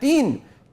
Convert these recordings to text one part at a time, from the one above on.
3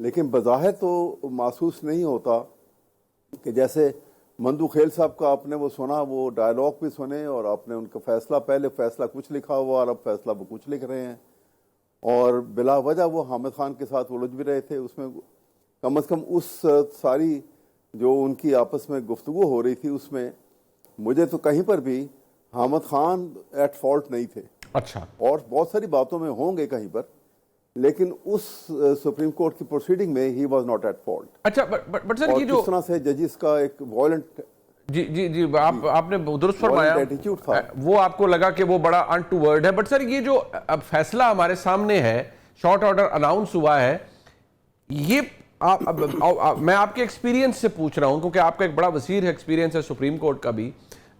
لیکن بظاہر تو محسوس نہیں ہوتا کہ جیسے مندو خیل صاحب کا آپ نے وہ سنا، وہ ڈائلاگ بھی سنے، اور آپ نے ان کا فیصلہ، پہلے فیصلہ کچھ لکھا ہوا اور اب فیصلہ وہ کچھ لکھ رہے ہیں، اور بلا وجہ وہ حامد خان کے ساتھ الجھ بھی رہے تھے اس میں. کم از کم اس ساری جو ان کی آپس میں گفتگو ہو رہی تھی اس میں مجھے تو کہیں پر بھی حامد خان ایٹ فالٹ نہیں تھے. اچھا. اور بہت ساری باتوں میں ہوں گے کہیں پر، لیکن اس سپریم کورٹ کی پروسیڈنگ میں ہی واز ناٹ ایٹ فالٹ. اچھا بٹ سر یہ جو کس طرح سے ججز کا ایک وائلنٹ، جی جی جی آپ نے درست فرمایا، ایٹیٹیوڈ تھا، وہ آپ کو لگا کہ وہ بڑا ان ٹو ورڈ ہے. بٹ سر یہ جو اب فیصلہ ہمارے سامنے ہے، شارٹ آرڈر اناؤنس ہوا ہے، یہ میں آپ کے ایکسپیرینس سے پوچھ رہا ہوں کیونکہ آپ کا ایک بڑا وسیع ایکسپیرینس ہے سپریم کورٹ کا بھی،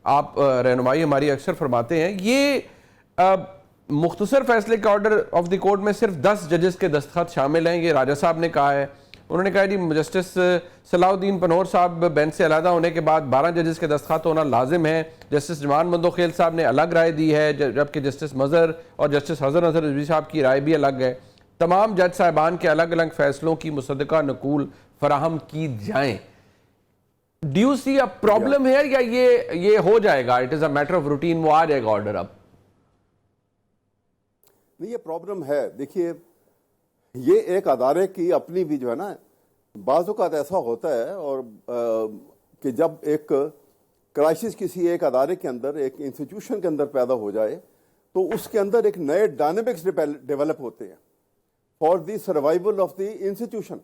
آپ رہنمائی ہماری اکثر فرماتے ہیں. یہ مختصر فیصلے کے آرڈر آف دی کورٹ میں صرف 10 ججز کے دستخط شامل ہیں، یہ راجہ صاحب نے کہا ہے. انہوں نے کہا جی جسٹس صلاح الدین پنور صاحب بینچ سے علیحدہ ہونے کے بعد 12 ججز کے دستخط ہونا لازم ہے. جسٹس جمان مندوخیل صاحب نے الگ رائے دی ہے، جبکہ جسٹس مظہر اور جسٹس حسن نظر رضوی صاحب کی رائے بھی الگ ہے. تمام جج صاحبان کے الگ الگ فیصلوں کی مصدقہ نقول فراہم کی جائیں. Do you see a problem ہے یا یہ ہو جائے گا، it is a matter of routine, وہ آ جائے گا آرڈر اب؟ نہیں، یہ پرابلم ہے. دیکھیے، یہ ایک ادارے کی اپنی بھی جو ہے نا، بعض اوقات ایسا ہوتا ہے اور کہ جب ایک کرائسس کسی ایک ادارے کے اندر، ایک انسٹیٹیوشن کے اندر پیدا ہو جائے تو اس کے اندر ایک نئے ڈائنامکس ڈیولپ ہوتے ہیں for the survival of the institution.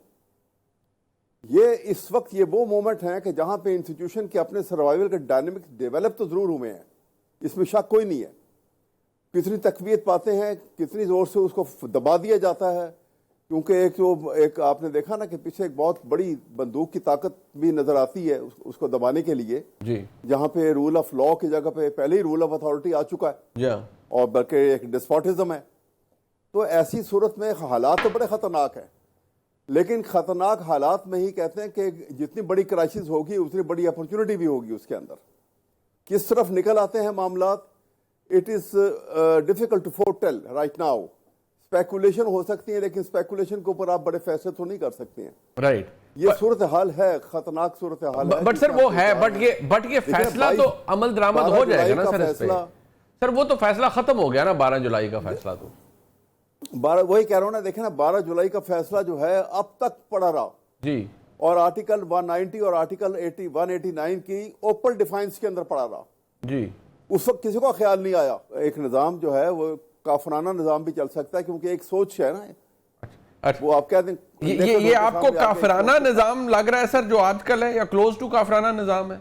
یہ اس وقت یہ وہ مومنٹ ہیں کہ جہاں پہ انسٹیٹیوشن کے اپنے سروائیول کے ڈائنامکس ڈیولپ تو ضرور ہوئے ہیں، اس میں شک کوئی نہیں ہے. کتنی تقویت پاتے ہیں، کتنی زور سے اس کو دبا دیا جاتا ہے، کیونکہ ایک آپ نے دیکھا نا کہ پیچھے ایک بہت بڑی بندوق کی طاقت بھی نظر آتی ہے اس کو دبانے کے لیے، جی، جہاں پہ رول آف لا کی جگہ پہ پہلے ہی رول آف اتھارٹی آ چکا ہے، اور بلکہ ایک ڈسپوٹزم ہے. تو ایسی صورت میں حالات تو بڑے خطرناک ہیں، لیکن خطرناک حالات میں ہی کہتے ہیں کہ جتنی بڑی کرائسس ہوگی اتنی بڑی اپرچونٹی بھی ہوگی اس کے اندر. کس طرف نکل آتے ہیں معاملات، it is difficult to foretell right now. Speculation ہو سکتی ہے، لیکن اسپیکولیشن کے اوپر آپ بڑے فیصلے تو نہیں کر سکتے ہیں. رائٹ، یہ صورتحال ہے، خطرناک صورتحال ہے. بٹ سر وہ ہے، بٹ یہ فیصلہ تو عمل درآمد ہو جائے گا نا سر اس پہ. سر وہ تو فیصلہ ختم ہو گیا نا، 12 جولائی کا فیصلہ تو. وہی کہہ رہا ہوں نا، دیکھیں نا، 12 جولائی کا فیصلہ جو ہے اب تک پڑا رہا جی، اور آرٹیکل 190 اور آرٹیکل 189 کی اوپن ڈیفائنس کے اندر پڑا رہا جی. اس وقت کسی کو خیال نہیں آیا ایک نظام جو ہے وہ کافرانہ نظام بھی چل سکتا ہے، کیونکہ ایک سوچ ہے نا، وہ آپ کہہ دیں. یہ آپ کو کافرانہ نظام لگ رہا ہے سر جو آج کل ہے، یا کلوز ٹو کافرانہ نظام ہے؟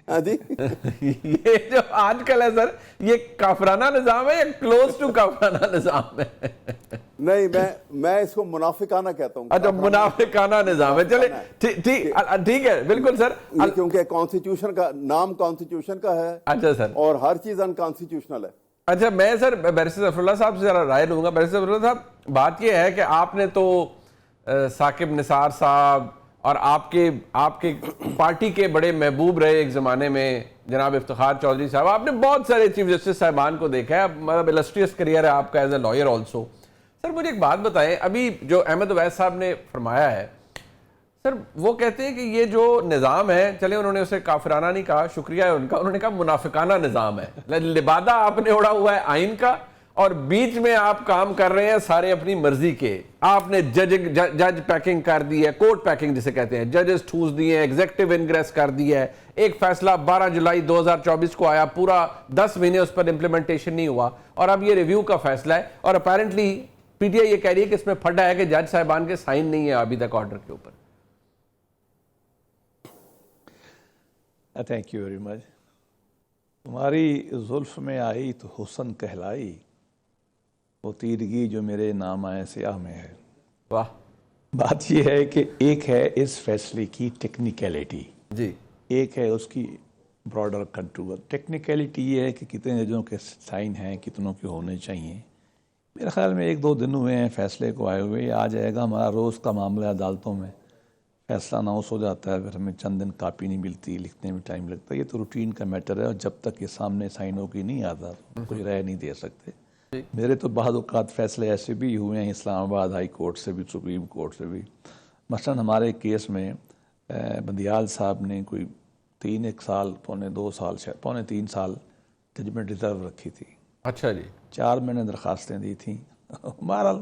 ہاں جی، یہ جو آج کل ہے سر، یہ کافرانہ نظام ہے یا کلوز ٹو کافرانہ نظام ہے؟ نہیں، میں اس کو منافقانہ کہتا ہوں. اچھا، منافقانہ نظام ہے. چلے ٹھیک ہے، بالکل سر، کیونکہ کانسٹیٹیوشن کا نام کانسٹیٹیوشن کا ہے. اچھا سر، اور ہر چیز انکانسٹیٹیوشنل ہے. اچھا، میں سر بیرسٹر ظفر اللہ صاحب سے ذرا رائے لوں گا. بیرسٹر ظفر اللہ صاحب، بات یہ ہے کہ آپ نے تو ثاقب نثار صاحب اور آپ کے پارٹی کے بڑے محبوب رہے ایک زمانے میں جناب افتخار چودھری صاحب، آپ نے بہت سارے چیف جسٹس صاحبان کو دیکھا ہے، مطلب السٹریس کریئر ہے آپ کا ایز اے لائر آلسو. سر مجھے ایک بات بتائیں، ابھی جو احمد اویس صاحب نے فرمایا ہے سر، وہ کہتے ہیں کہ یہ جو نظام ہے، چلے انہوں نے اسے کافرانہ نہیں کہا، شکریہ ہے ان کا، انہوں نے کہا منافقانہ نظام ہے. لبادہ آپ نے اڑا ہوا ہے آئین کا، اور بیچ میں آپ کام کر رہے ہیں سارے اپنی مرضی کے. آپ نے جج پیکنگ کر دی ہے، کورٹ پیکنگ جسے کہتے ہیں، ججز ٹھوس دیے ہیں، ایگزیکٹو انگریس کر دی ہے. ایک فیصلہ 12 جولائی 2024 کو آیا، پورا 10 مہینے اس پر امپلیمنٹیشن نہیں ہوا، اور اب یہ ریویو کا فیصلہ ہے. اور اپیرنٹلی پی ٹی آئی یہ کہہ رہی ہے کہ اس میں پھڈا ہے کہ جج صاحبان کے سائن نہیں ہے ابھی تک آرڈر کے اوپر. Thank you very much. تمہاری زلف میں آئی تو حسن کہلائی، وہ تیرگی جو میرے نام آئے سیاہ میں ہے. واہ. بات یہ ہے کہ ایک ہے اس فیصلے کی ٹیکنیکلٹی، جی، ایک ہے اس کی براڈر کنٹرول. ٹیکنیکلٹی یہ ہے کہ کتنے ججوں کے سائن ہیں، کتنوں کے ہونے چاہیے. میرے خیال میں 1-2 دن ہوئے ہیں فیصلے کو آئے ہوئے. آ جائے گا. ہمارا روز کا معاملہ عدالتوں میں، فیصلہ اناؤنس ہو جاتا ہے، پھر ہمیں چند دن کاپی نہیں ملتی، لکھنے میں ٹائم لگتا ہے. یہ تو روٹین کا میٹر ہے، اور جب تک یہ سامنے سائن ہو کے نہیں آتا کوئی رائے نہیں دے سکتے. میرے تو بعض اوقات فیصلے ایسے بھی ہوئے ہیں اسلام آباد ہائی کورٹ سے بھی، سپریم کورٹ سے بھی. مثلا ہمارے کیس میں بندیال صاحب نے کوئی 1 سال پونے 2 سال شاید پونے 3 سال ججمنٹ ریزرو رکھی تھی. اچھا جی. 4 میں نے درخواستیں دی تھیں. بہرحال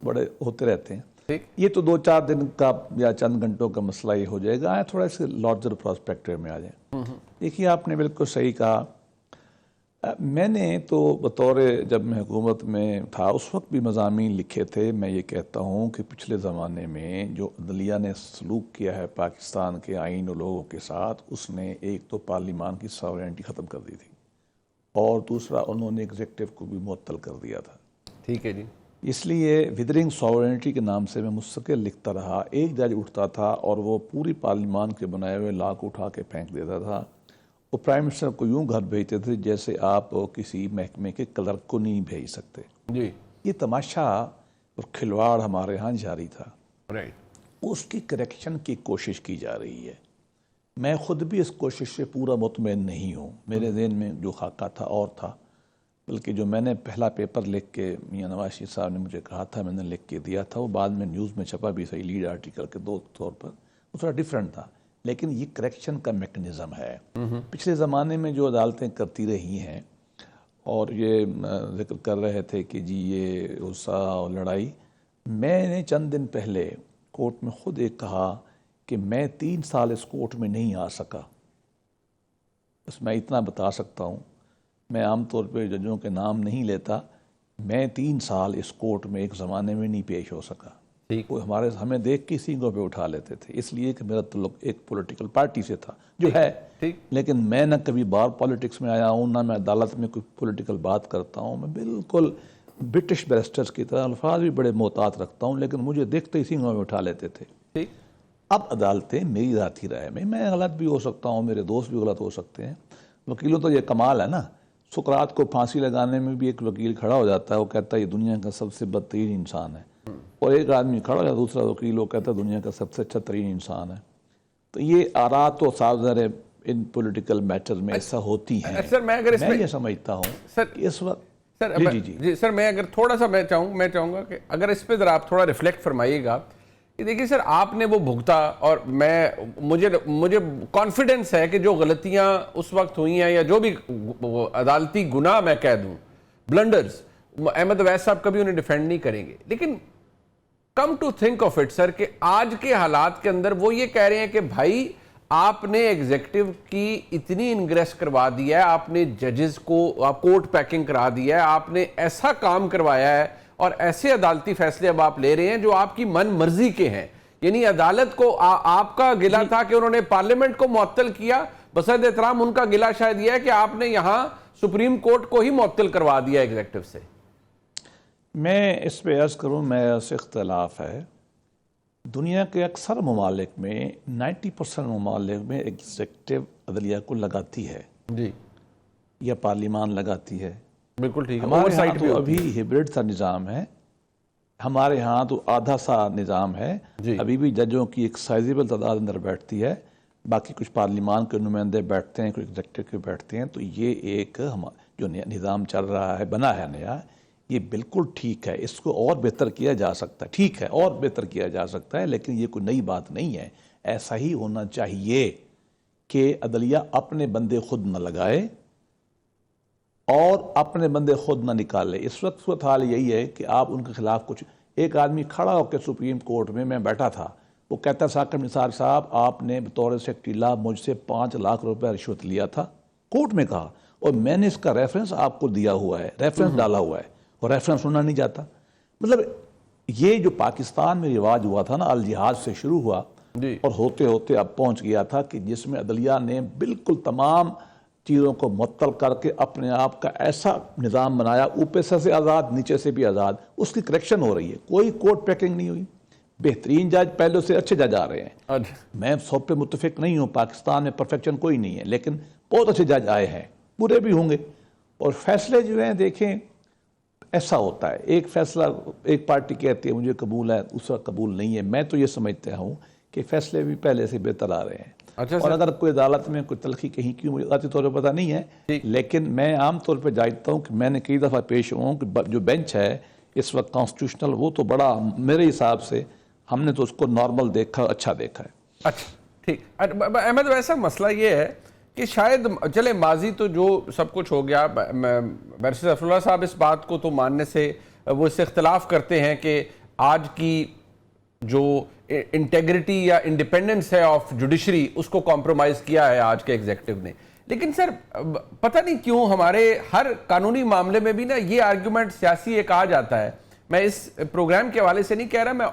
بڑے ہوتے رہتے ہیں. ٹھیک. یہ تو 2-4 دن کا یا چند گھنٹوں کا مسئلہ یہ ہو جائے گا. تھوڑا سے لارجر پراسپیکٹو میں آ جائیں. دیکھیے آپ نے بالکل صحیح کہا. میں نے تو بطور جب میں حکومت میں تھا اس وقت بھی مضامین لکھے تھے. میں یہ کہتا ہوں کہ پچھلے زمانے میں جو عدلیہ نے سلوک کیا ہے پاکستان کے آئین و لوگوں کے ساتھ، اس نے ایک تو پارلیمان کی ساورینٹی ختم کر دی تھی، اور دوسرا انہوں نے ایگزیکٹو کو بھی معطل کر دیا تھا. ٹھیک ہے جی. اس لیے ویدرنگ ساورینٹی کے نام سے میں مستقل لکھتا رہا. ایک جج اٹھتا تھا اور وہ پوری پارلیمان کے بنائے ہوئے لا کو اٹھا کے پھینک دیتا تھا. وہ پرائم منسٹر کو یوں گھر بھیجتے تھے جیسے آپ کسی محکمے کے کلرک کو نہیں بھیج سکتے. جی. یہ تماشا اور کھلواڑ ہمارے ہاں جاری تھا. رائٹ. اس کی کریکشن کی کوشش کی جا رہی ہے. میں خود بھی اس کوشش سے پورا مطمئن نہیں ہوں. میرے ذہن میں جو خاکہ تھا اور تھا، بلکہ جو میں نے پہلا پیپر لکھ کے میاں نواز شریف صاحب نے مجھے کہا تھا، میں نے لکھ کے دیا تھا، وہ بعد میں نیوز میں چھپا بھی صحیح لیڈ آرٹیکل کے طور پر، وہ تھوڑا ڈیفرنٹ تھا. لیکن یہ کریکشن کا میکنزم ہے. پچھلے زمانے میں جو عدالتیں کرتی رہی ہیں، اور یہ ذکر کر رہے تھے کہ جی یہ غصہ اور لڑائی، میں نے چند دن پہلے کورٹ میں خود ایک کہا کہ میں 3 سال اس کورٹ میں نہیں آ سکا. بس میں اتنا بتا سکتا ہوں. میں عام طور پہ ججوں کے نام نہیں لیتا. میں 3 سال اس کورٹ میں ایک زمانے میں نہیں پیش ہو سکا. وہ ہمیں دیکھ کے سینگوں پہ اٹھا لیتے تھے، اس لیے کہ میرا تعلق ایک پولیٹیکل پارٹی سے تھا جو ہے. لیکن میں نہ کبھی بار پالیٹکس میں آیا ہوں، نہ میں عدالت میں کوئی پولیٹیکل بات کرتا ہوں. میں بالکل برٹش بیرسٹرز کی طرح الفاظ بھی بڑے محتاط رکھتا ہوں، لیکن مجھے دیکھتے ہی سینگوں میں اٹھا لیتے تھے. اب عدالتیں میری ذاتی رائے میں غلط بھی ہو سکتا ہوں، میرے دوست بھی غلط ہو سکتے ہیں. وکیلوں تو یہ کمال ہے نا. سقراط کو پھانسی لگانے میں بھی ایک وکیل کھڑا ہو جاتا ہے، وہ کہتا ہے یہ دنیا کا سب سے بدترین انسان ہے. اور ایک آدمی کھڑا ہو جاتا ہے دوسرا وکیل، وہ کہتا ہے دنیا کا سب سے اچھا ترین انسان ہے. تو یہ آراء تو صاف ظاہر ہے ان پولیٹیکل میٹر میں ایسا ہوتی ہیں. سر میں یہ سمجھتا ہوں کہ اس وقت جی سر میں اگر تھوڑا سا میں چاہوں گا کہ اگر اس پہ ذرا آپ تھوڑا ریفلیکٹ فرمائیے گا کہ دیکھیے سر آپ نے وہ بھگتا، اور مجھے کانفیڈنس ہے کہ جو غلطیاں اس وقت ہوئی ہیں یا جو بھی عدالتی گناہ میں کہہ دوں، بلنڈرز، احمد اویس صاحب کبھی انہیں ڈیفینڈ نہیں کریں گے. لیکن come to think of it sir کہ آج کے حالات کے اندر وہ یہ کہہ رہے ہیں کہ بھائی آپ نے ایگزیکٹو کی اتنی انگریس کروا دیا ہے، آپ نے ججز کو کورٹ پیکنگ کرا دیا ہے، آپ نے ایسا کام کروایا ہے اور ایسے عدالتی فیصلے اب آپ لے رہے ہیں جو آپ کی من مرضی کے ہیں. یعنی عدالت کو آپ کا گلہ تھا کہ انہوں نے پارلیمنٹ کو معطل کیا، بصد احترام ان کا گلہ شاید یہ ہے کہ آپ نے یہاں سپریم کورٹ کو ہی معطل کروا دیا ایگزیکٹو سے. میں اس پہ عرض کروں، میرا سے اختلاف ہے. دنیا کے اکثر ممالک میں 90% ممالک میں ایگزیکٹو عدلیہ کو لگاتی ہے جی، یا پارلیمان لگاتی ہے. بالکل ٹھیک. ہمارے ہاں تو ابھی ہیبرڈ سا نظام ہے. ہمارے ہاں تو آدھا سا نظام ہے. ابھی بھی ججوں کی ایک سائزیبل تعداد اندر بیٹھتی ہے، باقی کچھ پارلیمان کے نمائندے بیٹھتے ہیں، کچھ ایگزیکٹو کے بیٹھتے ہیں. تو یہ ایک جو نظام چل رہا ہے، بنا ہے نیا، یہ بالکل ٹھیک ہے. اس کو اور بہتر کیا جا سکتا ہے. ٹھیک ہے، اور بہتر کیا جا سکتا ہے، لیکن یہ کوئی نئی بات نہیں ہے. ایسا ہی ہونا چاہیے کہ عدلیہ اپنے بندے خود نہ لگائے اور اپنے بندے خود نہ نکالے. اس وقت حال یہی ہے کہ آپ ان کے خلاف کچھ، ایک آدمی کھڑا ہو کے سپریم کورٹ میں بیٹھا تھا، وہ کہتا ثاقب نثار صاحب آپ نے بطور سیکرٹری لا مجھ سے 5 لاکھ روپے رشوت لیا تھا. کورٹ میں کہا، اور میں نے اس کا ریفرنس آپ کو دیا ہوا ہے، ریفرنس ڈالا ہوا ہے، اور ریفرنس سننا نہیں جاتا. مطلب یہ جو پاکستان میں رواج ہوا تھا نا، الجہاد سے شروع ہوا اور ہوتے ہوتے اب پہنچ گیا تھا کہ جس میں عدلیہ نے بالکل تمام چیزوں کو معطل کر کے اپنے آپ کا ایسا نظام بنایا، اوپر سے آزاد نیچے سے بھی آزاد. اس کی کریکشن ہو رہی ہے. کوئی کورٹ پیکنگ نہیں ہوئی. بہترین جج پہلے سے اچھے جج آ رہے ہیں. میں سب پہ متفق نہیں ہوں، پاکستان میں پرفیکشن کوئی نہیں ہے، لیکن بہت اچھے جج آئے ہیں، برے بھی ہوں گے. اور فیصلے جو ہیں دیکھیں ایسا ہوتا ہے، ایک فیصلہ ایک پارٹی کہتی ہے مجھے قبول ہے، دوسرا قبول نہیں ہے. میں تو یہ سمجھتا ہوں کہ فیصلے بھی پہلے سے بہتر آ رہے ہیں. اچھا اور اگر کوئی عدالت میں کوئی تلخی کہیں کیوں مجھے ذاتی طور پہ پتہ نہیں ہے، لیکن میں عام طور پہ جانتا ہوں کہ میں نے کئی دفعہ پیش ہوا ہوں کہ جو بینچ ہے اس وقت کانسٹیٹیوشنل، وہ تو بڑا میرے حساب سے ہم نے تو اس کو نارمل دیکھا، اچھا دیکھا ہے۔ اچھا ٹھیک۔ احمد ویسا مسئلہ یہ ہے کہ شاید چلے ماضی تو جو سب کچھ ہو گیا، بیرسٹر ظفر اللہ صاحب اس بات کو تو ماننے سے وہ اس سے اختلاف کرتے ہیں کہ آج کی جو انٹیگریٹی یا انڈیپینڈنس ہے آف جوڈیشری اس کو کمپرومائز کیا ہے آج کے ایگزیکٹو نے۔ لیکن سر پتہ نہیں کیوں ہمارے ہر قانونی معاملے میں بھی نا یہ آرگیومنٹ سیاسی ایک آ جاتا ہے۔ میں اس پروگرام کے حوالے سے نہیں کہہ رہا، میں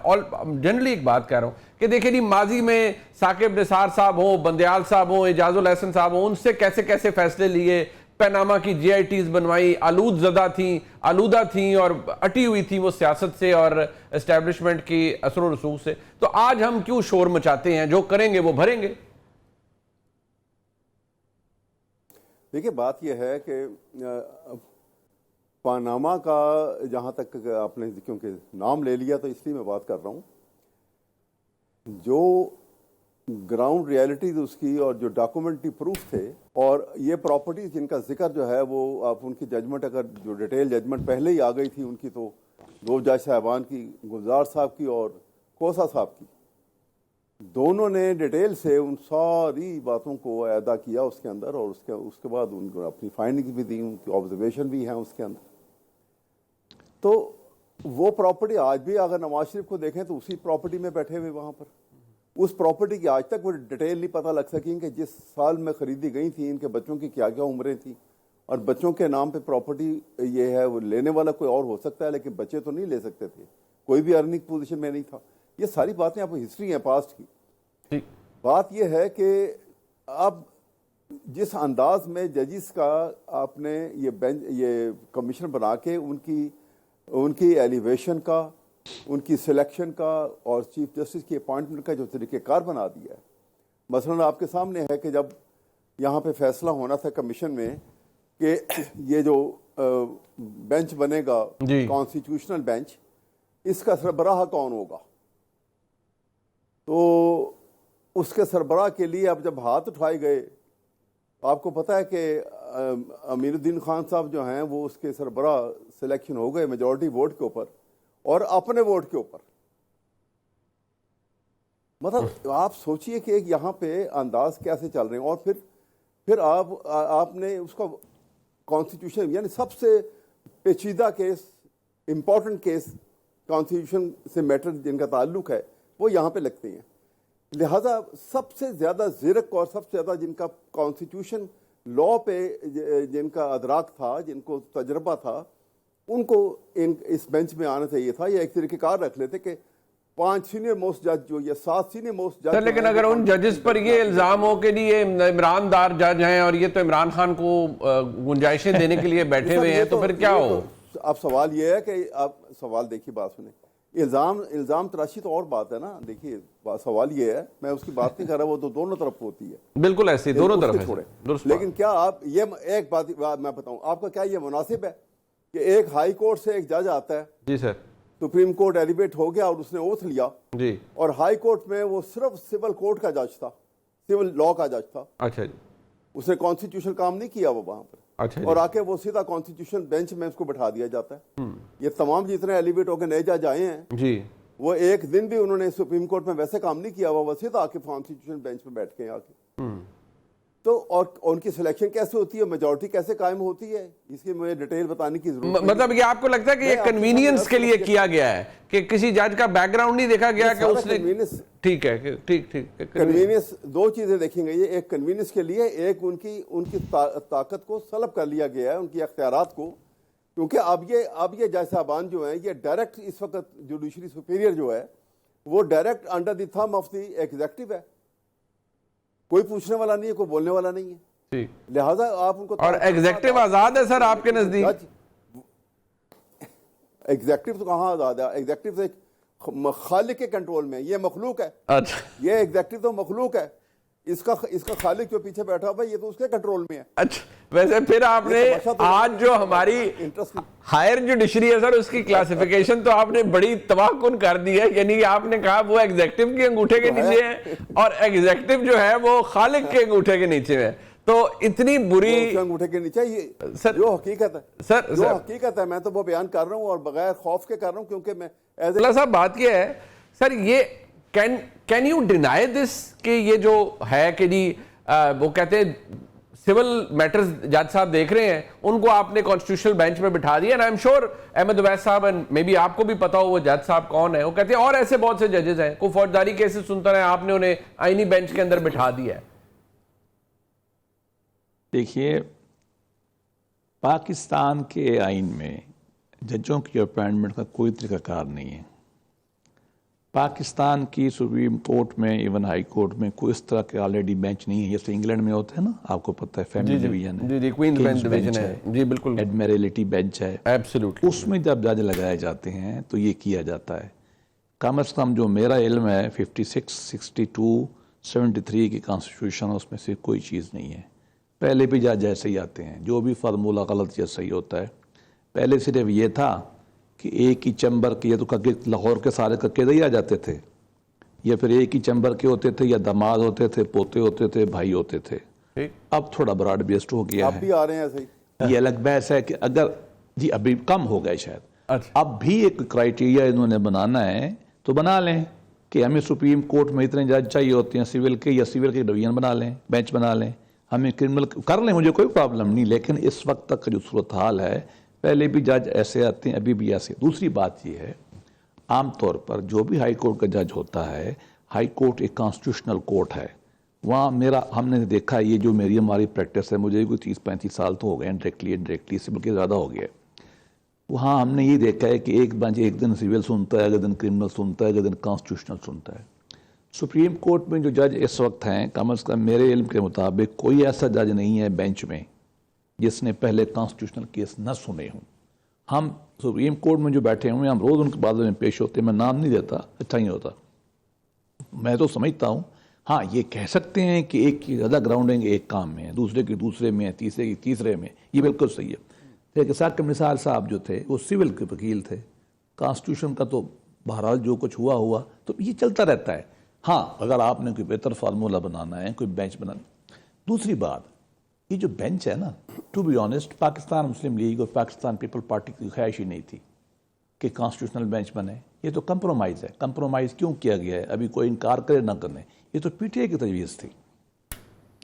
جنرلی ایک بات کہہ رہا ہوں کہ دیکھیں جی ماضی میں ثاقب نثار صاحب ہوں، بندیال صاحب ہوں، اعجاز الحسن صاحب ہوں، ان سے کیسے کیسے فیصلے لیے، پیناما کی جی آئی ٹیز بنوائی، آلودہ تھیں اور اٹی ہوئی تھیں وہ سیاست سے اور اسٹیبلشمنٹ کی اثر و رسوخ سے۔ تو آج ہم کیوں شور مچاتے ہیں؟ جو کریں گے وہ بھریں گے۔ دیکھیں بات یہ ہے کہ پاناما کا جہاں تک آپ نے کیونکہ نام لے لیا تو اس لیے میں بات کر رہا ہوں، جو گراؤنڈ ریالٹیز اس کی اور جو ڈاکومنٹری پروف تھے اور یہ پراپرٹیز جن کا ذکر جو ہے وہ آپ ان کی ججمنٹ، اگر جو ڈیٹیل ججمنٹ پہلے ہی آ گئی تھی ان کی، تو دو جج صاحبان کی، گلزار صاحب کی اور کوسا صاحب کی، دونوں نے ڈیٹیل سے ان ساری باتوں کو اعادہ کیا اس کے اندر، اور اس کے بعد ان کو اپنی فائنڈنگ بھی دی، ان کی آبزرویشن بھی ہیں اس کے اندر۔ تو وہ پراپرٹی آج بھی اگر نواز شریف کو دیکھیں تو اسی پراپرٹی میں بیٹھے ہوئے وہاں پر، اس پراپرٹی کی آج تک وہ ڈیٹیل نہیں پتہ لگ سکی کہ جس سال میں خریدی گئی تھی ان کے بچوں کی کیا کیا عمریں تھیں، اور بچوں کے نام پہ پراپرٹی یہ ہے، وہ لینے والا کوئی اور ہو سکتا ہے لیکن بچے تو نہیں لے سکتے تھے، کوئی بھی ارننگ پوزیشن میں نہیں تھا۔ یہ ساری باتیں آپ کو ہسٹری ہیں پاسٹ کی۔ بات یہ ہے کہ اب جس انداز میں ججز کا آپ نے یہ کمیشن بنا کے ان کی ایلیویشن کا، ان کی سلیکشن کا اور چیف جسٹس کی اپوائنٹمنٹ کا جو طریقہ کار بنا دیا ہے، مثلا آپ کے سامنے ہے کہ جب یہاں پہ فیصلہ ہونا تھا کمیشن میں کہ یہ جو بینچ بنے گا کانسٹیٹیوشنل بینچ، اس کا سربراہ کون ہوگا، تو اس کے سربراہ کے لیے اب جب ہاتھ اٹھائے گئے، آپ کو پتہ ہے کہ امیر الدین خان صاحب جو ہیں وہ اس کے سربراہ سلیکشن ہو گئے میجورٹی ووٹ کے اوپر اور اپنے ووٹ کے اوپر۔ مطلب آپ سوچئے کہ یہاں پہ انداز کیسے چل رہے ہیں، اور پھر آپ نے اس کا کانسٹیٹیوشن، یعنی سب سے پیچیدہ کیس، امپورٹنٹ کیس کانسٹیٹیوشن سے میٹر جن کا تعلق ہے وہ یہاں پہ لگتے ہیں، لہذا سب سے زیادہ زیرک اور سب سے زیادہ جن کا کانسٹیٹیوشن لا پہ جن کا ادراک تھا، جن کو تجربہ تھا، ان کو اس بینچ میں آنا چاہیے تھا۔ یہ ایک طریقہ کار رکھ لیتے کہ 5 سینئر موسٹ جج جو یا 7 سینئر موسٹ جج، لیکن اگر ان ججز پر یہ الزام ہو کہ یہ عمران دار جج ہیں اور یہ تو عمران خان کو گنجائشیں دینے کے لیے بیٹھے ہوئے ہیں، تو پھر کیا ہو؟ اب سوال یہ ہے کہ آپ سوال دیکھیے، بات سنیں، الزام تراشی تو اور بات ہے نا۔ دیکھیے سوال یہ ہے، میں اس کی بات نہیں کر رہا، وہ تو دونوں طرف ہوتی ہے، بالکل ایسے دونوں طرف ہے، لیکن کیا آپ یہ ایک بات میں بتاؤں آپ کا، کیا یہ مناسب ہے کہ ایک ہائی کورٹ سے ایک جج آتا ہے، جی سر، سپریم کورٹ ایلیویٹ ہو گیا اور اس نے اوتھ لیا، جی، اور ہائی کورٹ میں وہ صرف سول کورٹ کا جج تھا، سول لا کا جج تھا، اچھا جی، اس نے کانسٹیٹیوشن کام نہیں کیا وہ وہاں پر، اچھا، اور آ کے وہ سیدھا کانسٹیٹیوشن بینچ میں اس کو بٹھا دیا جاتا ہے۔ یہ تمام جتنے ایلیویٹ ہو کے نئے جج آئے ہیں، جی، وہ ایک دن بھی انہوں نے سپریم کورٹ میں ویسے کام نہیں کیا، وہ سیدھا آ کے کانسٹیٹیوشن بینچ میں بیٹھ کے آ کے، تو اور ان کی سلیکشن کیسے ہوتی ہے، میجورٹی کیسے قائم ہوتی ہے، اس کی مجھے ڈیٹیل بتانے کی ضرورت نہیں۔ مطلب یہ آپ کو لگتا ہے کہ یہ کنوینئنس کے لیے کیا گیا ہے کہ کسی جج کا بیک گراؤنڈ نہیں دیکھا گیا کہ اس نے، ٹھیک ہے، ٹھیک، کنوینئنس دو چیزیں دیکھیں گے، یہ ایک کنوینئنس کے لیے، ایک ان کی طاقت کو سلب کر لیا گیا ہے، ان کی اختیارات کو، کیونکہ اب یہ جج صاحبان جو ہیں یہ ڈائریکٹ اس وقت جوڈیشری سپیریئر جو ہے وہ direct under the thumb of the executive ہے، کوئی پوچھنے والا نہیں ہے، کوئی بولنے والا نہیں ہے، لہٰذا آپ ان کو، اور ایگزیکٹو آزاد ہے سر آپ کے نزدیک؟ ایگزیکٹو تو کہاں آزاد ہے، ایگزیکٹو تو خالق کے کنٹرول میں، یہ مخلوق ہے، اچھا، یہ ایگزیکٹو تو مخلوق ہے، اس کا خالق جو پیچھے بیٹھا ہوا ہے یہ تو اس کے کنٹرول میں ہے. اچھا ویسے پھر آپ نے آج جو ہماری ہائر جوڈیشری ہے سر اس کی کلاسیفیکیشن تو آپ نے بڑی تباہ کن کر دی ہے. یعنی کہ آپ نے کہا وہ ایگزیکٹو کے انگوٹھے کے نیچے ہے اور ایگزیکٹو جو ہے وہ خالق کے انگوٹھے کے نیچے ہے. تو اتنی بری انگوٹھے کے نیچے یہ جو حقیقت ہے سر جو حقیقت ہے میں تو وہ بیان کر رہا ہوں اور بغیر خوف کے کر رہا ہوں کیونکہ میں اللہ صاحب بات یہ ہے سر یہ کین یو ڈینائی دس کہ یہ جو ہے کہ جی وہ کہتے ہیں سول میٹرز جج صاحب دیکھ رہے ہیں ان کو آپ نے کانسٹیٹیوشنل بینچ میں بٹھا دیا. And I am sure Ahmed Awais صاحب اینڈ مے بی آپ کو بھی پتا ہو وہ جج صاحب کون ہے. وہ کہتے ہیں اور ایسے بہت سے ججز ہیں کوئی فوجداری کیسز سنتا رہے آپ نے انہیں آئینی بینچ کے اندر بٹھا دیا ہے. دیکھیے پاکستان کے آئین میں ججوں کی اپائنٹمنٹ کا کوئی طریقہ کار نہیں ہے. پاکستان کی سپریم کورٹ میں ایون ہائی کورٹ میں کوئی اس طرح کے آلریڈی بینچ نہیں ہے جیسے انگلینڈ میں ہوتے ہیں نا آپ کو پتہ ہے فیملی ڈویژن ہے جی کوئنز بینچ ڈویژن ہے جی بالکل ایڈمیرلٹی بینچ ہے ایبسلیوٹلی. اس میں جب جج لگائے جاتے ہیں تو یہ کیا جاتا ہے. کم از کم جو میرا علم ہے 56 62 73 کی کانسٹیٹیوشن اس میں سے کوئی چیز نہیں ہے. پہلے بھی جج ایسے ہی آتے ہیں جو بھی فارمولہ غلط یا صحیح ہوتا ہے. پہلے صرف یہ تھا کہ ایک ہی چیمبر کے یا تو لاہور کے سارے ککے دہی آ جاتے تھے یا پھر ایک ہی چیمبر کے ہوتے تھے یا داماد ہوتے تھے پوتے ہوتے تھے بھائی ہوتے تھے. اب تھوڑا براڈ بیسڈ ہو گیا ہے. اب بھی آ رہے ہیں ایسے ہی. یہ الگ بحث ہے کہ اگر جی ابھی کم ہو گئے شاید اب بھی ایک کرائٹیریا انہوں نے بنانا ہے تو بنا لیں کہ ہمیں سپریم کورٹ میں اتنے جج چاہیے ہوتے ہیں سول کے یا سول کے ڈویژن بنا لیں بینچ بنا لیں. ہمیں کرمنل کر لیں مجھے کوئی پرابلم نہیں. لیکن اس وقت تک جو صورتحال ہے پہلے بھی جج ایسے آتے ہیں ابھی بھی ایسے. دوسری بات یہ ہے عام طور پر جو بھی ہائی کورٹ کا جج ہوتا ہے ہائی کورٹ ایک کانسٹیٹیوشنل کورٹ ہے. وہاں ہم نے دیکھا یہ جو ہماری پریکٹس ہے مجھے کوئی 30-35 سال تو ہو گئے انڈائریکٹلی سے بلکہ زیادہ ہو گیا. وہاں ہم نے یہ دیکھا ہے کہ ایک بینچ ایک دن سول سنتا ہے اگلے دن کرمنل سنتا ہے اگلے دن کانسٹیٹیوشنل سنتا ہے. سپریم کورٹ میں جو جج اس وقت ہیں کم از کم میرے علم کے مطابق کوئی ایسا جج نہیں ہے بینچ میں جس نے پہلے کانسٹیٹیوشنل کیس نہ سنے ہوں. ہم سپریم کورٹ میں جو بیٹھے ہوئے ہیں ہم روز ان کے بارے میں پیش ہوتے ہیں. میں نام نہیں دیتا اچھا ہی ہوتا. میں تو سمجھتا ہوں ہاں یہ کہہ سکتے ہیں کہ ایک کی زیادہ گراؤنڈنگ ایک کام میں ہے دوسرے کی دوسرے میں ہے تیسرے کی تیسرے میں. یہ بالکل صحیح ہے. لیکن ثاقب نثار صاحب جو تھے وہ سول کے وکیل تھے. کانسٹیٹیوشن کا تو بہرحال جو کچھ ہوا تو یہ چلتا رہتا ہے. ہاں اگر آپ نے کوئی بہتر فارمولہ بنانا ہے کوئی بینچ بنانا. دوسری بات یہ جو بینچ ہے نا to be honest Pakistan Muslim League اور پاکستان پیپل پارٹی کی خواہش ہی نہیں تھی کہ کانسٹیٹیوشنل بینچ بنے. یہ تو کمپرومائز ہے. کمپرومائز کیوں کیا گیا ہے ابھی کوئی انکار کرے نہ کرنے. یہ تو پی ٹی آئی کی تجویز تھی.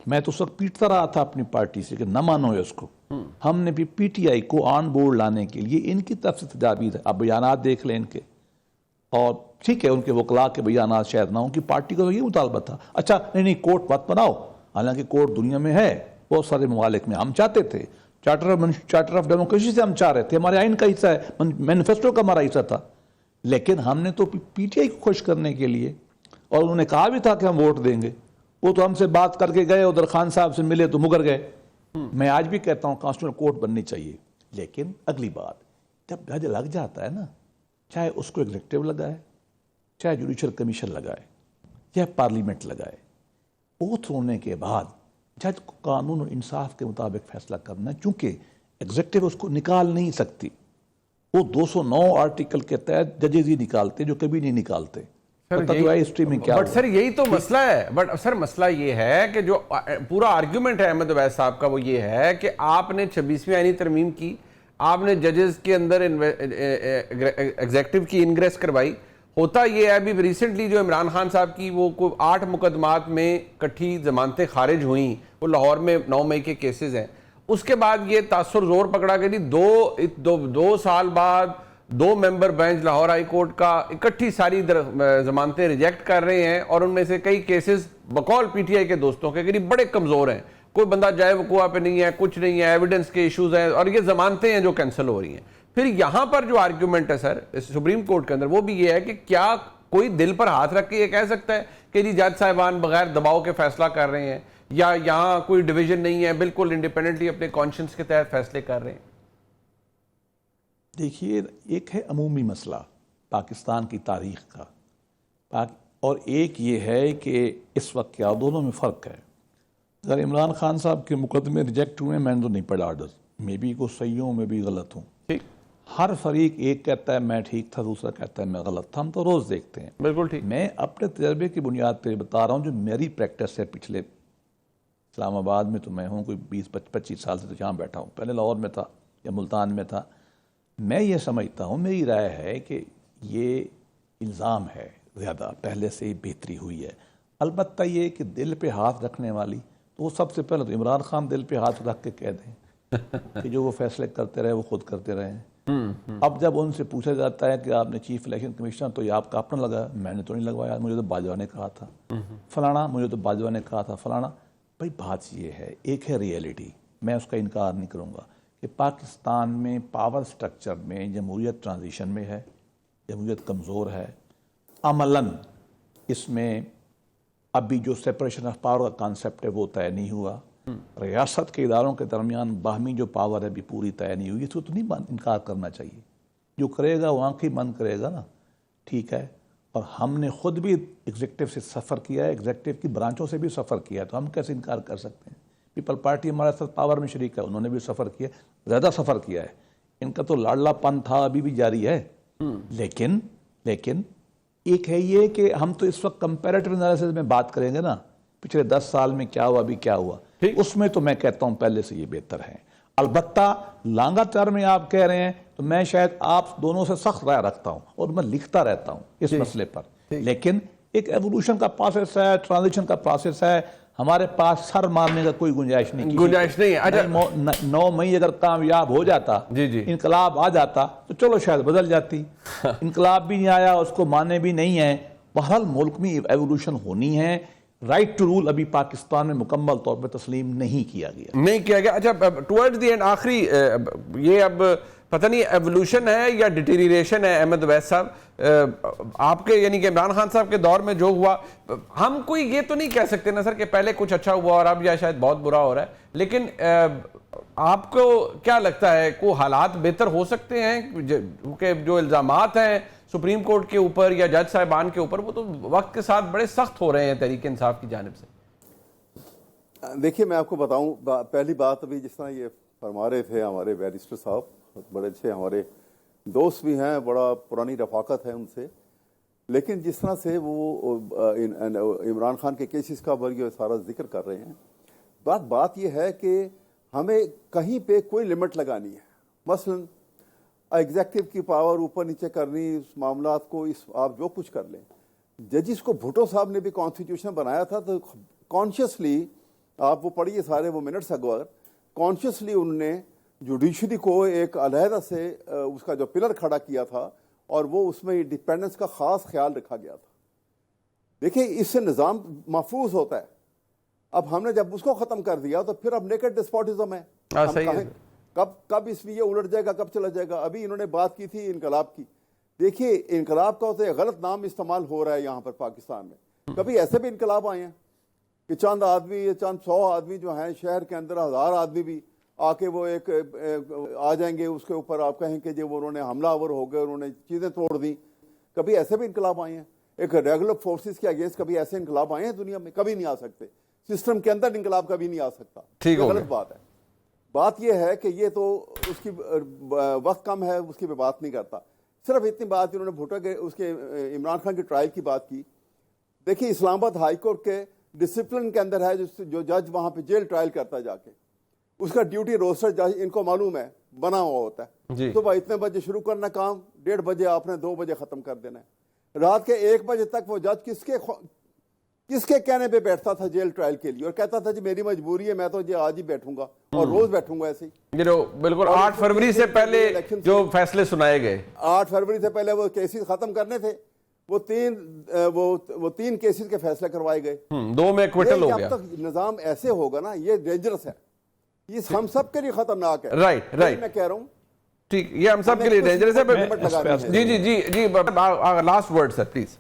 میں تو اس وقت پیٹتا رہا تھا اپنی پارٹی سے کہ نہ مانو اس کو. ہم نے بھی پی ٹی آئی کو آن بورڈ لانے کے لیے ان کی طرف سے تجاویز ہے. اب بیانات دیکھ لیں ان کے اور ٹھیک ہے ان کے وکلاء کے بیانات شاید نہ ہوں کہ پارٹی کا تو یہ مطالبہ تھا اچھا نہیں کورٹ مت بناؤ. حالانکہ کورٹ دنیا میں ہے بہت سارے ممالک میں. ہم چاہتے تھے چارٹر آف ڈیموکریسی سے ہم چاہ رہے تھے ہمارے آئین کا حصہ ہے مینیفیسٹو کا ہمارا حصہ تھا. لیکن ہم نے تو پی ٹی آئی کو خوش کرنے کے لیے اور انہوں نے کہا بھی تھا کہ ہم ووٹ دیں گے. وہ تو ہم سے بات کر کے گئے ادھر خان صاحب سے ملے تو مگر گئے. میں آج بھی کہتا ہوں کانسٹیٹیوشنل کورٹ بننی چاہیے. لیکن اگلی بات جب جج لگ جاتا ہے نا چاہے اس کو ایگزیکٹو لگائے چاہے جوڈیشل کمیشن لگائے یا پارلیمنٹ لگائے اوتھ ہونے کے بعد جج کو قانون اور انصاف کے مطابق فیصلہ کرنا ہے. چونکہ ایگزیکٹو اس کو نکال نہیں سکتی. وہ 209 آرٹیکل کے تحت ججز ہی نکالتے جو کبھی نہیں نکالتے. بٹ سر یہی تو مسئلہ ہے. بٹ سر مسئلہ یہ ہے کہ جو پورا آرگیومنٹ ہے احمد اویس صاحب کا وہ یہ ہے کہ آپ نے 26ویں آئینی ترمیم کی آپ نے ججز کے اندر ایگزیکٹو کی انگریس کروائی. ہوتا یہ ہے ابھی ریسنٹلی جو عمران خان صاحب کی وہ 8 مقدمات میں کٹھی ضمانتیں خارج ہوئیں وہ لاہور میں 9 مئی کے کیسز ہیں. اس کے بعد یہ تاثر زور پکڑا کہ دو سال بعد 2 ممبر بینچ لاہور ہائی کورٹ کا اکٹھی ساری ضمانتیں ریجیکٹ کر رہے ہیں اور ان میں سے کئی کیسز بقول پی ٹی آئی کے دوستوں کے قریب بڑے کمزور ہیں. کوئی بندہ جائے وقوع پہ نہیں ہے کچھ نہیں ہے ایویڈنس کے ایشوز ہیں اور یہ ضمانتیں ہیں جو کینسل ہو رہی ہیں. پھر یہاں پر جو آرگیومنٹ ہے سر سپریم کورٹ کے اندر وہ بھی یہ ہے کہ کیا کوئی دل پر ہاتھ رکھ کے یہ کہہ سکتا ہے کہ جی جج صاحبان بغیر دباؤ کے فیصلہ کر رہے ہیں یا یہاں کوئی ڈویژن نہیں ہے بالکل انڈیپینڈنٹلی اپنے کانشنس کے تحت فیصلے کر رہے ہیں. دیکھیے ایک ہے عمومی مسئلہ پاکستان کی تاریخ کا اور ایک یہ ہے کہ اس وقت کیا دونوں میں فرق ہے. اگر عمران خان صاحب کے مقدمے ریجیکٹ ہوئے، میں نے تو نہیں پڑھا آرڈر، میں بھی کوئی صحیح ہوں میں بھی غلط ہوں. ٹھیک، ہر فریق ایک کہتا ہے میں ٹھیک تھا، دوسرا کہتا ہے میں غلط تھا. ہم تو روز دیکھتے ہیں. بالکل ٹھیک. میں اپنے تجربے کی بنیاد پہ بتا رہا ہوں جو میری پریکٹس ہے. پچھلے اسلام آباد میں تو میں ہوں کوئی 20-25 سال سے تو یہاں بیٹھا ہوں، پہلے لاہور میں تھا یا ملتان میں تھا. میں یہ سمجھتا ہوں، میری رائے ہے کہ یہ الزام ہے زیادہ، پہلے سے ہی بہتری ہوئی ہے. البتہ یہ کہ دل پہ ہاتھ رکھنے والی، تو وہ سب سے پہلے تو عمران خان دل پہ ہاتھ رکھ کے کہہ دیں کہ جو وہ فیصلے کرتے رہے وہ خود کرتے رہے ہیں. اب جب ان سے پوچھا جاتا ہے کہ آپ نے چیف الیکشن کمیشنر تو یہ آپ کا اپنا لگا، میں نے تو نہیں لگوایا، مجھے تو باجوہ نے کہا تھا فلانا، مجھے تو باجوہ نے کہا تھا فلانا. بھائی بات یہ ہے، ایک ہے ریئلٹی، میں اس کا انکار نہیں کروں گا کہ پاکستان میں پاور سٹرکچر میں جمہوریت ٹرانزیشن میں ہے، جمہوریت کمزور ہے. عملاً اس میں ابھی جو سیپریشن آف پاور کا کانسیپٹ ہے وہ طے نہیں ہوا. ریاست کے اداروں کے درمیان باہمی جو پاور ہے بھی پوری طے نہیں ہوئی. اس کو تو نہیں انکار کرنا چاہیے. جو کرے گا وہ آنکھیں بند کرے گا نا، ٹھیک ہے. اور ہم نے خود بھی ایگزیکٹو سے سفر کیا ہے، ایگزیکٹو کی برانچوں سے بھی سفر کیا ہے، تو ہم کیسے انکار کر سکتے ہیں. پیپل پارٹی ہمارے ساتھ پاور میں شریک ہے، انہوں نے بھی سفر کیا، زیادہ سفر کیا ہے. ان کا تو لاڈلا پن تھا، ابھی بھی جاری ہے. لیکن ایک ہے یہ کہ ہم تو اس وقت کمپیریٹو انالیسس میں بات کریں گے نا، پچھلے 10 سال میں کیا ہوا، ابھی کیا ہوا. اس میں تو میں کہتا ہوں پہلے سے یہ بہتر ہے. البتہ لانگا ٹرم میں آپ کہہ رہے ہیں تو میں شاید آپ دونوں سے سخت رائے رکھتا ہوں اور میں لکھتا رہتا ہوں اس مسئلے پر. لیکن ایک ایوولوشن کا پروسیس ہے، ٹرانزیشن کا پروسیس ہے. ہمارے پاس سر مارنے کا کوئی گنجائش نہیں. گنجائش نہیں ہے. 9 مئی اگر کامیاب ہو جاتا، انقلاب آ جاتا تو چلو شاید بدل جاتی. انقلاب بھی نہیں آیا، اس کو مانے بھی نہیں ہے. بہرحال ملک میں ایوولوشن ہونی ہے. رائٹ ٹو رول ابھی پاکستان میں مکمل طور پہ تسلیم نہیں کیا گیا. اچھا ٹورڈ دی اینڈ آخری یہ اب پتہ نہیں ایوولوشن ہے یا ڈیٹیریشن ہے. احمد اویس صاحب، آپ کے یعنی کہ عمران خان صاحب کے دور میں جو ہوا، ہم کوئی یہ تو نہیں کہہ سکتے نا سر کہ پہلے کچھ اچھا ہوا اور اب یا شاید بہت برا ہو رہا ہے. لیکن آپ کو کیا لگتا ہے کوئی حالات بہتر ہو سکتے ہیں؟ کہ جو الزامات ہیں سپریم کورٹ کے اوپر یا جج صاحبان کے اوپر، وہ تو وقت کے ساتھ بڑے سخت ہو رہے ہیں تحریک انصاف کی جانب سے. دیکھیے میں آپ کو بتاؤں، پہلی بات ابھی جس طرح یہ فرما رہے تھے ہمارے بیرسٹر صاحب، بڑے اچھے ہمارے دوست بھی ہیں، بڑا پرانی رفاقت ہے ان سے. لیکن جس طرح سے وہ عمران خان کے کیسز کا یہ سارا ذکر کر رہے ہیں، بات یہ ہے کہ ہمیں کہیں پہ کوئی لمٹ لگانی ہے. مثلاً ایگزیکٹو کی پاور اوپر نیچے کرنی، اس معاملات کو آپ جو کچھ کر لیں. ججز کو بھٹو صاحب نے بھی کانسٹیٹیوشن بنایا تھا تو کانشیسلی، آپ وہ پڑھیے سارے وہ منٹس اگر، کانشیسلی انہوں نے جوڈیشری کو ایک علیحدہ سے اس کا جو پلر کھڑا کیا تھا اور وہ اس میں ڈیپینڈنس کا خاص خیال رکھا گیا تھا. دیکھیں اس سے نظام محفوظ ہوتا ہے. اب ہم نے جب اس کو ختم کر دیا تو پھر اب نیکڈ ڈسپوٹزم ہے. کب اس لیے الٹ جائے گا، کب چلا جائے گا. ابھی انہوں نے بات کی تھی انقلاب کی. دیکھیے انقلاب کا تو ایک غلط نام استعمال ہو رہا ہے یہاں پر پاکستان میں. کبھی ایسے بھی انقلاب آئے ہیں کہ چند آدمی یا چند 100 آدمی جو ہیں شہر کے اندر، 1000 آدمی بھی آ کے وہ ایک آ جائیں گے اس کے اوپر، آپ کہیں کہ جو انہوں نے حملہ آور ہو گئے، انہوں نے چیزیں توڑ دی. کبھی ایسے بھی انقلاب آئے ہیں. ایک ریگولر فورسز کے اگینسٹ کبھی ایسے انقلاب آئے ہیں دنیا میں؟ کبھی نہیں آ سکتے. سسٹم کے اندر انقلاب کبھی نہیں آ سکتا. یہ غلط بات ہے. بات یہ ہے کہ یہ تو اس کی وقت کم ہے، اس کی میں بات نہیں کرتا. صرف اتنی بات انہوں نے بھٹو کے اس کے عمران خان کی ٹرائل کی بات کی. دیکھیے اسلام آباد ہائی کورٹ کے ڈسپلن کے اندر ہے جو جج وہاں پہ جیل ٹرائل کرتا ہے جا کے، اس کا ڈیوٹی روسٹر جج ان کو معلوم ہے بنا ہوا ہوتا ہے. صبح اتنے بجے شروع کرنا کام، 1:30 بجے آپ نے 2 بجے ختم کر دینا ہے. رات کے 1 بجے تک وہ جج کس کے کہنے پہ بیٹھتا تھا جیل ٹرائل کے لیے اور کہتا تھا جی میری مجبوری ہے، میں تو جی آج ہی بیٹھوں گا اور روز بیٹھوں گا. ایسے ہی بالکل 8 فروری سے پہلے جو فیصلے سنائے گئے، 8 فروری سے پہلے وہ کیسز ختم کرنے تھے. وہ 3 کیسز کے فیصلے کروائے گئے، 2 میں ایکویٹل ہو گیا. جب تک نظام ایسے ہوگا نا، یہ ڈینجرس ہے، یہ ہم سب کے لیے خطرناک ہے. رائٹ میں کہہ رہا ہوں ٹھیک، یہ ہم سب کے لیے ڈینجرس ہے. جی لاسٹ ورڈ سر پلیز.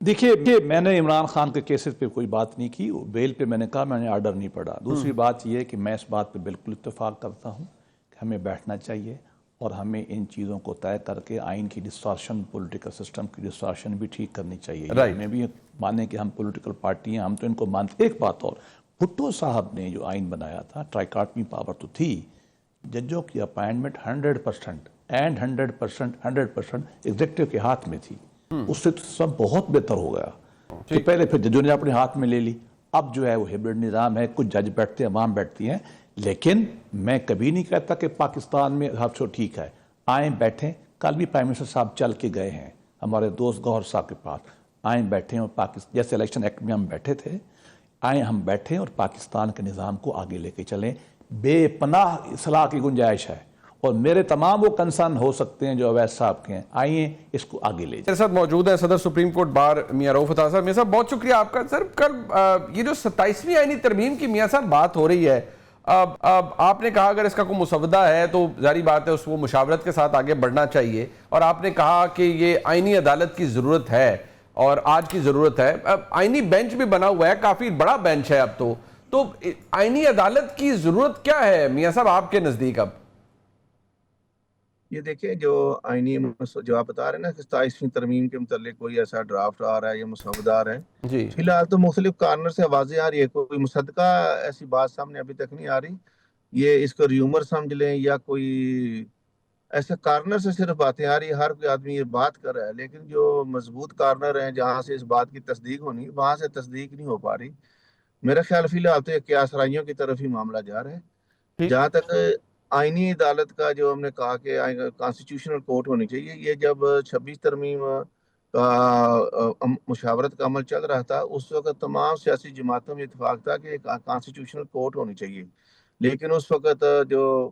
دیکھیے میں نے عمران خان کے کیسز پہ کوئی بات نہیں کی. بیل پہ میں نے کہا میں نے آرڈر نہیں پڑھا. دوسری بات یہ کہ میں اس بات پہ بالکل اتفاق کرتا ہوں کہ ہمیں بیٹھنا چاہیے اور ہمیں ان چیزوں کو طے کر کے آئین کی ڈسٹارشن، پولیٹیکل سسٹم کی ڈسٹارشن بھی ٹھیک کرنی چاہیے. Right. ہمیں بھی مانیں کہ ہم پولیٹیکل پارٹی ہیں، ہم تو ان کو مانتے. ایک بات اور، بھٹو صاحب نے جو آئین بنایا تھا، ٹرائیکاٹمی پاور تو تھی، ججوں کی اپائنٹمنٹ 100% اینڈ 100% ایگزیکٹو کے ہاتھ میں تھی. اس سے تو سب بہت بہتر ہو گیا کہ پہلے پھر ججوں نے اپنے ہاتھ میں لے لی. اب جو ہے وہ ہیبرڈ نظام ہے، کچھ جج بیٹھتے ہیں، عوام بیٹھتی ہیں. لیکن میں کبھی نہیں کہتا کہ پاکستان میں سب سے ٹھیک ہے. آئیں بیٹھیں، کل بھی پرائم منسٹر صاحب چل کے گئے ہیں ہمارے دوست گوہر صاحب کے پاس. آئیں بیٹھیں اور پاکستان جیسے الیکشن ایکٹ میں ہم بیٹھے تھے، آئیں ہم بیٹھیں اور پاکستان کے نظام کو آگے لے کے چلیں. بے پناہ اصلاح کی گنجائش ہے اور میرے تمام وہ کنسرن ہو سکتے ہیں جو اویس صاحب کے ہیں. آئیے اس کو آگے لے جائیں. میرے ساتھ موجود ہیں صدر سپریم کورٹ بار میاں رؤف عطا صاحب. میاں صاحب بہت شکریہ آپ کا. سر کل یہ جو 27ویں آئینی ترمیم کی میاں صاحب بات ہو رہی ہے، اب آپ نے کہا اگر اس کا کوئی مسودہ ہے تو ظاہری بات ہے اس کو مشاورت کے ساتھ آگے بڑھنا چاہیے، اور آپ نے کہا کہ یہ آئینی عدالت کی ضرورت ہے اور آج کی ضرورت ہے. اب آئینی بینچ بھی بنا ہوا ہے، کافی بڑا بینچ ہے اب تو آئینی عدالت کی ضرورت کیا ہے میاں صاحب آپ کے نزدیک؟ اب یہ دیکھیں جو آئینی جو آپ بتا رہے ہیں نا کہ 27ویں ترمیم کے متعلق کوئی ایسا ڈرافٹ آ رہا ہے یا مسودہ آ رہا ہے، جی فی الحال تو مختلف کارنر سے آوازیں آ رہی ہے، کوئی مصدقہ ایسی بات سامنے ابھی تک نہیں آ رہی. یہ اس کو ریومر سمجھ لیں یا کوئی ایسے کارنر سے صرف باتیں آ رہی. ہر کوئی آدمی یہ بات کر رہا ہے، لیکن جو مضبوط کارنر ہیں جہاں سے اس بات کی تصدیق ہونی، وہاں سے تصدیق نہیں ہو پا رہی. میرا خیال فی الحال تو یہ قیاس رائیوں کی طرف ہی معاملہ جا رہا ہے. ٹھیک. جہاں تک آئینی عدالت کا جو ہم نے کہا کہ کانسٹیٹیوشنل کورٹ ہونی چاہیے، یہ جب 26 ترمیم کا مشاورت کا عمل چل رہا تھا، اس وقت تمام سیاسی جماعتوں میں اتفاق تھا کہ کانسٹیٹیوشنل کورٹ ہونی چاہیے. لیکن اس وقت جو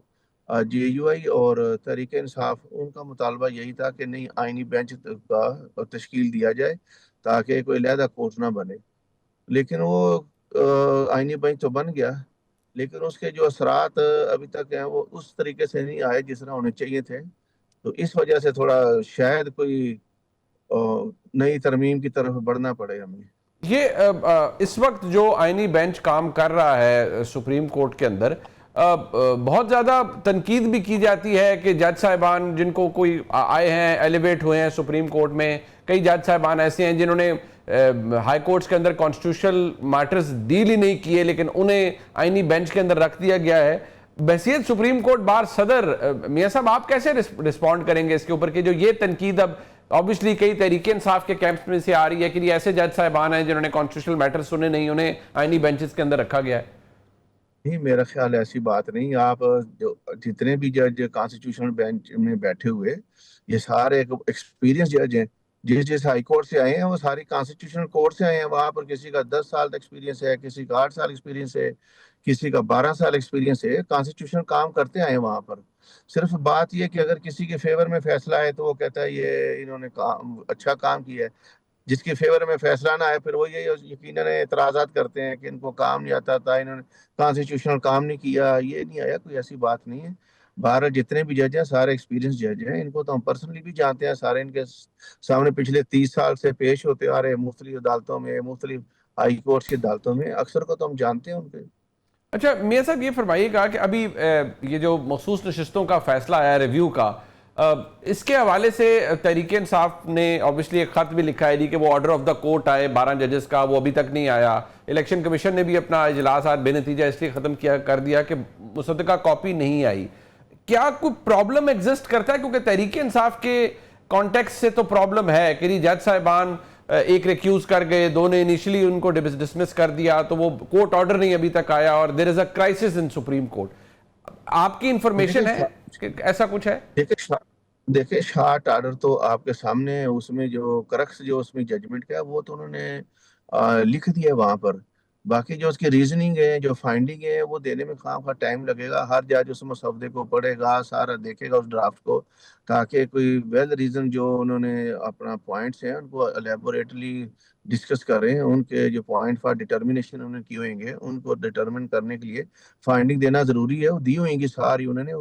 جے یو آئی اور تحریک انصاف، ان کا مطالبہ یہی تھا کہ نہیں، آئینی بینچ کا تشکیل دیا جائے تاکہ کوئی علیحدہ کورٹ نہ بنے. لیکن وہ آئینی بینچ تو بن گیا، لیکن اس کے جو اثرات ابھی تک ہیں وہ اس طریقے سے نہیں آئے جس طرح ہونے چاہیے تھے. تو اس وجہ سے تھوڑا شاید کوئی نئی ترمیم کی طرف بڑھنا پڑے ہمیں. یہ اس وقت جو آئینی بینچ کام کر رہا ہے سپریم کورٹ کے اندر، بہت زیادہ تنقید بھی کی جاتی ہے کہ جج صاحبان جن کو کوئی آئے ہیں، ایلیویٹ ہوئے ہیں سپریم کورٹ میں، کئی جج صاحبان ایسے ہیں جنہوں نے ہائی کورٹس کے اندر کانسٹیٹیوشنل میٹرز ڈیل ہی نہیں کیے، لیکن انہیں آئینی بینچ کے اندر رکھ دیا گیا ہے. بحیثیت سپریم کورٹ بار صدر میاں صاحب آپ کیسے رسپونڈ کریں گے اس کے اوپر کہ جو یہ تنقید اب obviously کئی تحریک انصاف کے کیمپس میں سے آ رہی ہے کہ یہ ایسے جج صاحبان ہیں جنہوں نے کانسٹیٹیوشنل میٹر سنے نہیں، انہیں آئینی بینچز کے اندر رکھا گیا ہے؟ نہیں، میرا خیال ایسی بات نہیں. آپ جو جتنے بھی جج کانسٹیٹیوشنل بینچ میں بیٹھے ہوئے، یہ سارے ایکسپیرینس جج ہیں. جس ہائی کورٹ سے آئے ہیں وہ ساری کانسٹیٹیوشنل کورٹ سے آئے ہیں. وہاں پر کسی کا 10 سال ایکسپیرینس ہے، کسی کا 8 سال ایکسپیرینس ہے، کسی کا 12 سال ایکسپیرینس ہے. کانسٹیٹیوشنل کام کرتے آئے ہیں وہاں پر. صرف بات یہ کہ اگر کسی کے فیور میں فیصلہ ہے تو وہ کہتا ہے یہ انہوں نے اچھا کام کیا ہے. جس کے فیور میں فیصلہ نہ آئے پھر وہ یہ یقیناً اعتراضات کرتے ہیں کہ ان کو کام نہیں آتا تھا، انہوں نے کانسٹیٹیوشنل کام نہیں کیا. یہ نہیں آیا، کوئی ایسی بات نہیں ہے. بھارت جتنے بھی جج ہیں سارے ایکسپیرینس جج ہیں. ان کو تو ہم پرسنلی بھی جانتے ہیں. سارے ان کے سامنے پچھلے 30 سال سے پیش ہوتے آ رہے ہیں مختلف عدالتوں میں، مختلف ہائی کورٹس کی عدالتوں میں. اکثر کو تو ہم جانتے ہیں ان کے. اچھا میاں صاحب یہ فرمائیے گا کہ ابھی یہ جو مخصوص نشستوں کا فیصلہ آیا ریویو کا، اس کے حوالے سے تحریک انصاف نے obviously ایک خط بھی لکھا ہے کہ وہ آرڈر آف دا کورٹ آئے 12 ججز کا، وہ ابھی تک نہیں آیا. الیکشن کمیشن نے بھی اپنا اجلاس آج بے نتیجہ اس لیے ختم کر دیا کہ مصدقہ کاپی نہیں آئی. کیا کوئی پرابلم ایگزسٹ کرتا ہے؟ کیونکہ تحریک انصاف کے کانٹیکس سے تو پرابلم ہے کہ جج صاحبان ایک ریکیوز کر گئے، 2 نے انیشلی ان کو ڈسمس کر دیا، تو وہ کورٹ آرڈر نہیں ابھی تک آیا اور there is a crisis in supreme court. آپ کی انفارمیشن ہے کہ ایسا کچھ ہے؟ دیکھیں شارٹ آرڈر تو آپ کے سامنے، اس میں جو کرکس جو اس میں ججمنٹ کیا وہ تو انہوں نے لکھ دیا وہاں پر. باقی جو اس کی ریزننگ ہے، جو فائنڈنگ ہے، وہ دینے میں خواہ خواہ ٹائم لگے گا. ہر جج اس مسودے کو پڑھے گا، سارا دیکھے گا اس ڈرافٹ کو، تاکہ کوئی ویل ریزن جو انہوں نے اپنا پوائنٹس ہیں ان کو الیبوریٹلی ڈسکس کریں. ان کے جو پوائنٹ فار ڈیٹرمنیشن انہوں نے کیے ہوئیں گے ان کو ڈیٹرمن کرنے کے لیے فائنڈنگ دینا ضروری ہے. وہ دی ہوئیں گی ساری انہوں نے،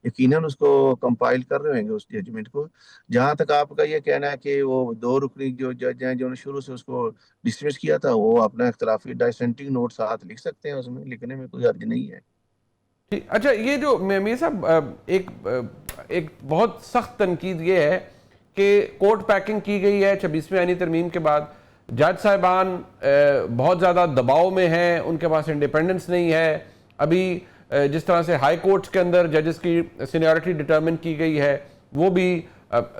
یقیناً اس کو کمپائل کر رہے ہوں گے اس ججمنٹ کو. جہاں تک آپ کا یہ کہنا ہے کہ وہ 2 رکنی جو جج ہیں جنہوں نے شروع سے اس کو ڈسمس کیا تھا، وہ اپنا اختلافی ڈائسینٹنگ نوٹ ساتھ لکھ سکتے ہیں، اس میں لکھنے میں کوئی حرج نہیں ہے. اچھا یہ جو میاں صاحب ایک ایک بہت سخت تنقید یہ ہے کہ کورٹ پیکنگ کی گئی ہے 26ویں آئینی ترمیم کے بعد. جج صاحبان بہت زیادہ دباؤ میں ہیں, ان کے پاس انڈیپینڈنس نہیں ہے. ابھی جس طرح سے ہائی کورٹس کے اندر ججز کی سینیورٹی ڈٹرمن کی گئی ہے, وہ بھی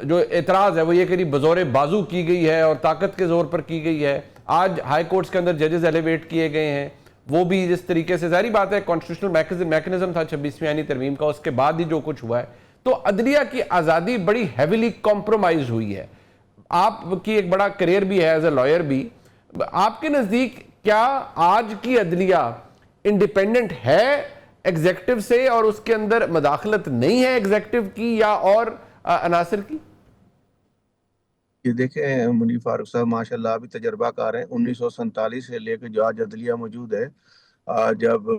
جو اعتراض ہے وہ یہ کہ بزور بازو کی گئی ہے اور طاقت کے زور پر کی گئی ہے. آج ہائی کورٹس کے اندر ججز ایلیویٹ کیے گئے ہیں, وہ بھی جس طریقے سے, ظاہری بات ہے کانسٹیٹیوشنل میکنزم تھا 26ویں آئینی ترمیم کا, اس کے بعد ہی جو کچھ ہوا ہے, تو عدلیہ کی آزادی بڑی ہیویلی کمپرومائز ہوئی ہے. آپ کی ایک بڑا کریئر بھی ہے ایز اے لائر بھی, آپ کے نزدیک کیا آج کی عدلیہ انڈیپینڈنٹ ہے ایگزیکٹو سے اور اس کے اندر مداخلت نہیں ہے ایگزیکٹو کی یا اور عناصر کی؟ یہ دیکھیں منیف فاروق صاحب ماشاءاللہ ابھی تجربہ کار ہیں. 1947 سے لے کے جو آج عدلیہ موجود ہے, جب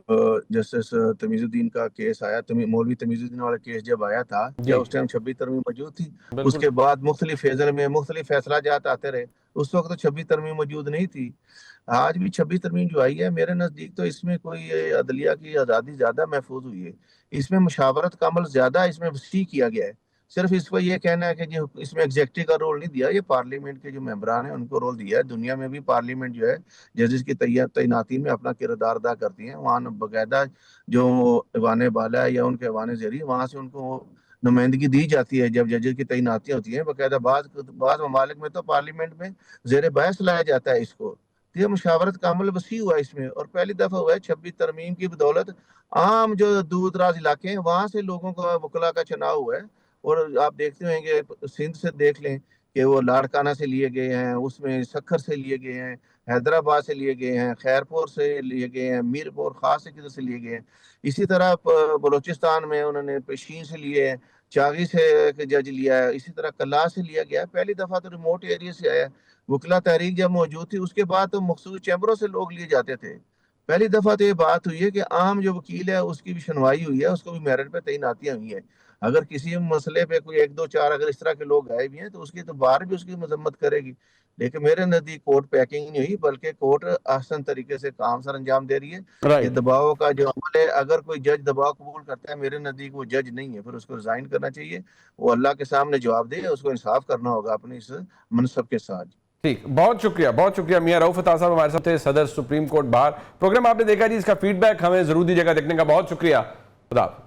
جسٹس تمیز الدین کا کیس آیا, مولوی تمیز الدین والا کیس جب آیا تھا, کیا اس ٹائم 26 ترمیم موجود تھی؟ اس کے بعد مختلف فیزر میں مختلف فیصلہ جات آتے رہے. اس وقت تو 26 ترمیم موجود نہیں تھی. آج بھی 26 ترمیم جو آئی ہے, میرے نزدیک تو اس میں کوئی عدلیہ کی آزادی زیادہ محفوظ ہوئی ہے. اس میں مشاورت کا عمل زیادہ اس میں وسیع کیا گیا ہے. صرف اس کو یہ کہنا ہے کہ جو اس میں ایگزیکٹو کا رول نہیں دیا, یہ پارلیمنٹ کے جو ممبران ہیں ان کو رول دیا ہے. دنیا میں بھی پارلیمنٹ جو ہے ججز کی تعیناتی میں اپنا کردار ادا کرتی ہیں. وہاں باقاعدہ جو ایوان بالا ہے یا ان کے ایوان زیری, وہاں سے ان کو نمائندگی دی جاتی ہے جب ججز کی تعیناتیاں ہوتی ہیں. باقاعدہ بعض ممالک میں تو پارلیمنٹ میں زیر بحث لایا جاتا ہے اس کو. یہ مشاورت کا عمل وسیع ہوا اس میں, اور پہلی دفعہ ہوا ہے 26 ترمیم کی بدولت. عام جو دور دراز علاقے ہیں وہاں سے لوگوں کا وکلا کا چناؤ ہوا ہے. اور آپ دیکھتے ہیں کہ سندھ سے دیکھ لیں کہ وہ لاڑکانہ سے لیے گئے ہیں, اس میں سکھر سے لیے گئے ہیں, حیدرآباد سے لیے گئے ہیں, خیرپور سے لیے گئے ہیں, میرپور خاص سے کدھر سے لیے گئے ہیں. اسی طرح بلوچستان میں انہوں نے پیشین سے لیے ہیں, چاغی سے جج لیا ہے, اسی طرح کلا سے لیا گیا ہے. پہلی دفعہ تو ریموٹ ایریا سے آیا. وکلا تحریک جب موجود تھی اس کے بعد تو مخصوص چیمبروں سے لوگ لیے جاتے تھے. پہلی دفعہ تو یہ بات ہوئی ہے کہ عام جو وکیل ہے اس کی بھی سنوائی ہوئی ہے, اس کو بھی میرٹ پہ تعیناتیاں ہوئی ہیں. اگر کسی مسئلے پہ کوئی 1 2 4 اگر اس طرح کے لوگ آئے بھی ہیں تو اس کی تو بار بھی اس کی مذمت کرے گی. لیکن میرے نزدیک کورٹ پیکنگ نہیں ہوئی, بلکہ کورٹ احسن طریقے سے کام سر انجام دے رہی ہے. یہ دباؤ کا جو عمل ہے, اگر کوئی جج دباؤ قبول کرتا ہے, میرے نزدیک وہ جج نہیں ہے, پھر اس کو ریزائن کرنا چاہیے. وہ اللہ کے سامنے جواب دے, اس کو انصاف کرنا ہوگا اپنے اس منصب کے ساتھ. ٹھیک, بہت شکریہ میاں رؤف عطا صاحب ہمارے ساتھ تھے, صدر سپریم کورٹ بار. پروگرام آپ نے دیکھا جی, اس کا فیڈ بیک ہمیں ضرور دیجیے گا دیکھنے کا. بہت شکریہ. خدا حافظ.